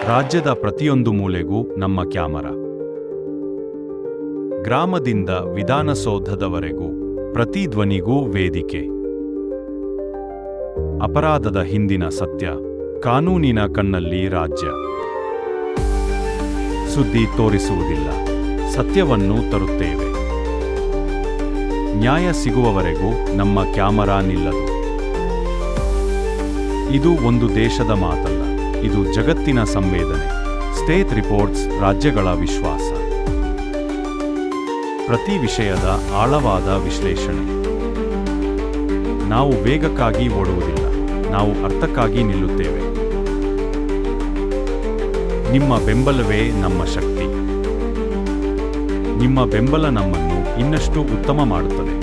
ರಾಜ್ಯದ ಪ್ರತಿಯೊಂದು ಮೂಲೆಗೂ ನಮ್ಮ ಕ್ಯಾಮರಾ. ಗ್ರಾಮದಿಂದ ವಿಧಾನಸೌಧದವರೆಗೂ ಪ್ರತಿ ಧ್ವನಿಗೂ ವೇದಿಕೆ. ಅಪರಾಧದ ಹಿಂದಿನ ಸತ್ಯ, ಕಾನೂನಿನ ಕಣ್ಣಲ್ಲಿ ರಾಜ್ಯ. ಸುದ್ದಿ ತೋರಿಸುವುದಿಲ್ಲ, ಸತ್ಯವನ್ನು ತರುತ್ತೇವೆ. ನ್ಯಾಯ ಸಿಗುವವರೆಗೂ ನಮ್ಮ ಕ್ಯಾಮರಾ ನಿಲ್ಲದು. ಇದು ಒಂದು ದೇಶದ ಮಾತಲ್ಲ, ಇದು ಜಗತ್ತಿನ ಸಂವೇದನೆ. ಸ್ಟೇಟ್ ರಿಪೋರ್ಟ್ಸ್, ರಾಜ್ಯಗಳ ವಿಶ್ವಾಸ. ಪ್ರತಿ ವಿಷಯದ ಆಳವಾದ ವಿಶ್ಲೇಷಣೆ. ನಾವು ವೇಗಕ್ಕಾಗಿ ಓಡುವುದಿಲ್ಲ, ನಾವು ಅರ್ಥಕ್ಕಾಗಿ ನಿಲ್ಲುತ್ತೇವೆ. ನಿಮ್ಮ ಬೆಂಬಲವೇ ನಮ್ಮ ಶಕ್ತಿ. ನಿಮ್ಮ ಬೆಂಬಲ ನಮ್ಮನ್ನು ಇನ್ನಷ್ಟು ಉತ್ತಮ ಮಾಡುತ್ತದೆ.